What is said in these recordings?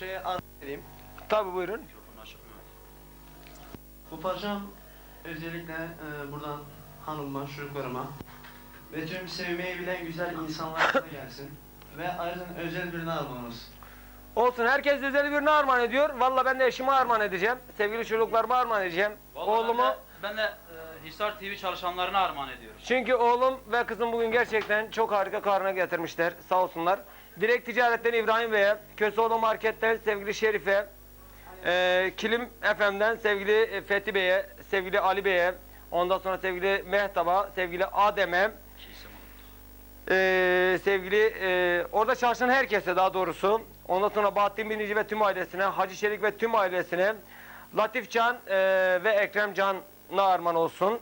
arz edeyim. Tabi buyurun. Bu parçam özellikle buradan hanımıma, çocuklarıma ve tüm sevmeyi bilen güzel insanlara gelsin. Ve ayrıca özel birine armağan olsun. Olsun, herkes özel birine armağan ediyor. Valla ben de eşime armağan edeceğim. Sevgili çocuklarıma armağan edeceğim. Vallahi Oğlumu... Ben de Hisar TV çalışanlarına armağan ediyorum. Çünkü oğlum ve kızım bugün gerçekten çok harika karnına getirmişler. Sağ olsunlar. Direkt Ticaret'ten İbrahim Bey'e, Köseoğlu Market'ten sevgili Şerife, Kilim FM'den sevgili Fethi Bey'e, sevgili Ali Bey'e, ondan sonra sevgili Mehtap'a, sevgili Adem'e, sevgili orada çalışan herkese daha doğrusu, ondan sonra Bahattin Binici ve tüm ailesine, Hacı Şerik ve tüm ailesine, Latif Can ve Ekrem Can'a armağan olsun.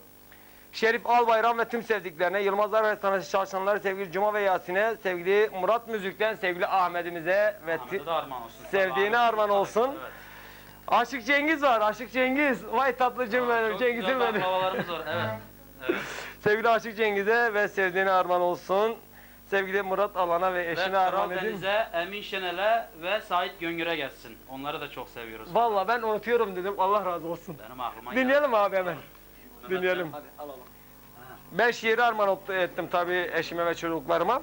Şerif Albayram ve tüm sevdiklerine, Yılmazlar ve sanatçı çalışanları sevgili Cuma ve Yasin'e, sevgili Murat Müzik'ten sevgili Ahmet'imize ve sevdiğine armağan olsun. Evet. Aşık Cengiz var, Aşık Cengiz. Vay tatlıcım benim, Cengiz'im benim. Baklavalarımız var, evet. Evet. Sevgili Aşık Cengiz'e ve sevdiğine armağan olsun. Sevgili Murat Alan'a ve eşine armağan edeyim. Deniz'e, Emin Şenel'e ve Sait Göngür'e gelsin. Onları da çok seviyoruz. Vallahi ben unutuyorum dedim, Allah razı olsun. Benim aklıma dinleyelim abi hemen. Dinleyelim. Hadi alalım. Ben şiiri armağan ettim tabii eşime ve çocuklarıma.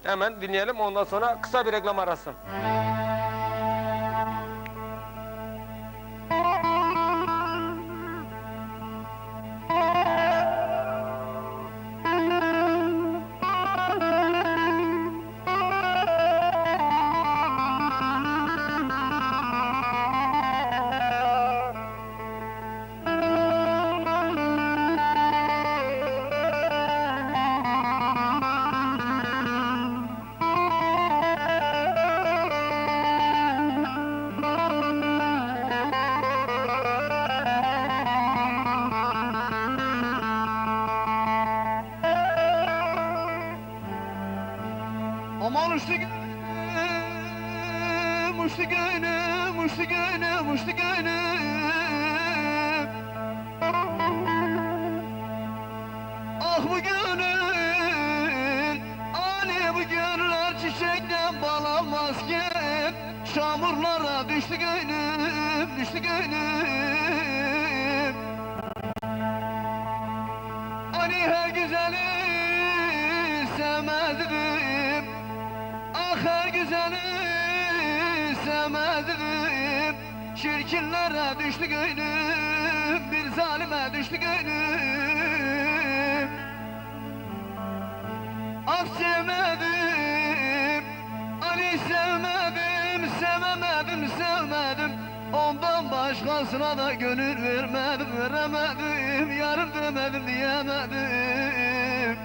Hemen dinleyelim, ondan sonra kısa bir reklam arası. Aman uçtu gönlüm, uçtu gönlüm, uçtu gönlüm, uçtu gönlüm. Ah bu gönül, hani bu gönüller çiçekten bağlanmazken çamurlara düştü gönlüm, düştü gönlüm. Hani her güzeli sevmedim, ah her güzeli sevmedim. Çirkinlere düştü gönlüm, bir zalime düştü gönlüm. Ah sevmedim, hani sevmedim, sevemedim, sevmedim. Ondan başkasına da gönül vermedim, veremedim. Yarım demedim, diyemedim.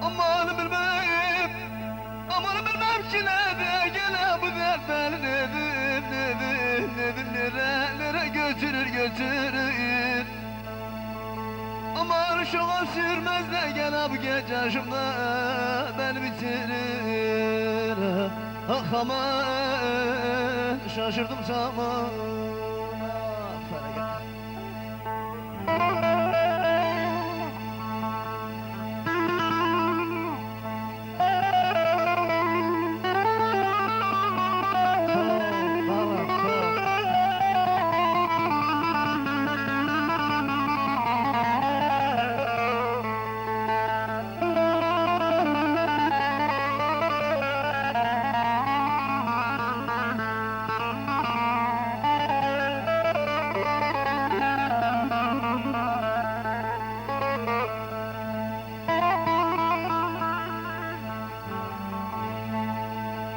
Aman bilmem, aman bilmem ki nerede gene bu dert beni nedir, nerelere götürür, götürür. Aman şoğa sürmez de gene bu gece yaşımda beni bitirir. Ah aman şaşırdım zaman.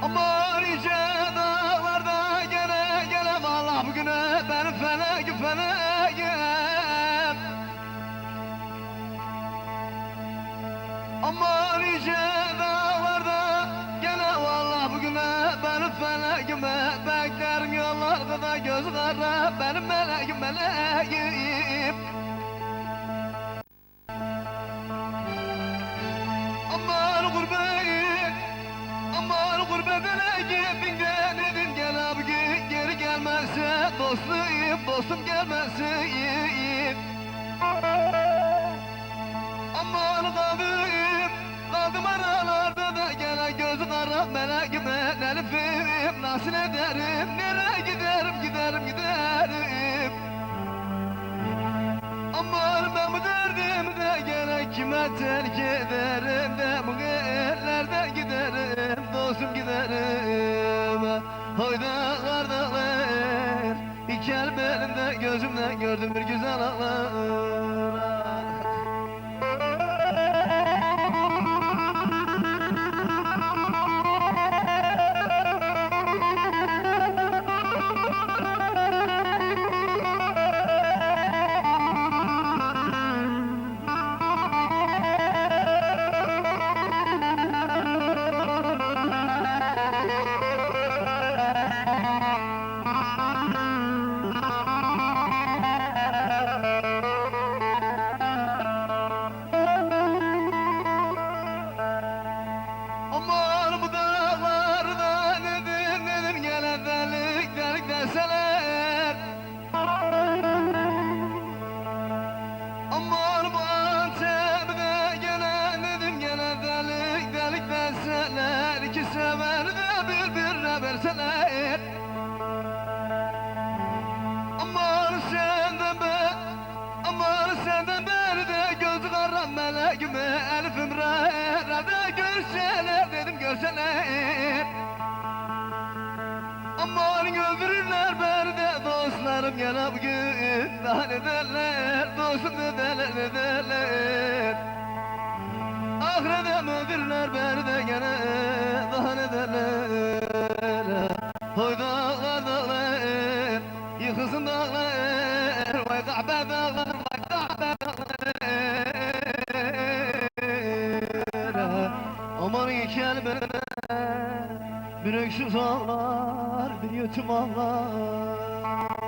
Aman iyice dağlarda gene gene vallahi bugüne benim feleğim feleğim. Aman iyice dağlarda gene vallahi bugüne benim feleğim. Beklerim yollarda da göz kara benim meleğim meleğim. Aman gurbet, aman gurbet elinden edin gel abi geri gelmezse dostum, dostum gelmezse. Aman kaldım, kaldım aralarda da gene gözü kara Allah melekime Elif'im nasıl ederim nereye giderim Aman ben bu derdimde gene kime terk ederim de bu ellerden giderim dostum giderim Hayda kardeşler iki el belimde gözümden gördüm bir güzel ağlar Aman bu dağlarda nedim gelen delik deseler Aman bu Antep'de gelen delik deseler İki sever de birbirine verseler Aman senden beri de göz karan meleğimi Elif'im rada görseler dedim görseler Aman öldürürler beni de dostlarım gene bugün Daha ne derler dostum ne derler Ahirete öldürürler beni de gene daha ne derler Hoy dağlar dağlar yıkılsın dağlar Vay kahpe dağlar vay kahpe dağlar Aman iki el beline bir öksüz ağlar bir yetim ağlar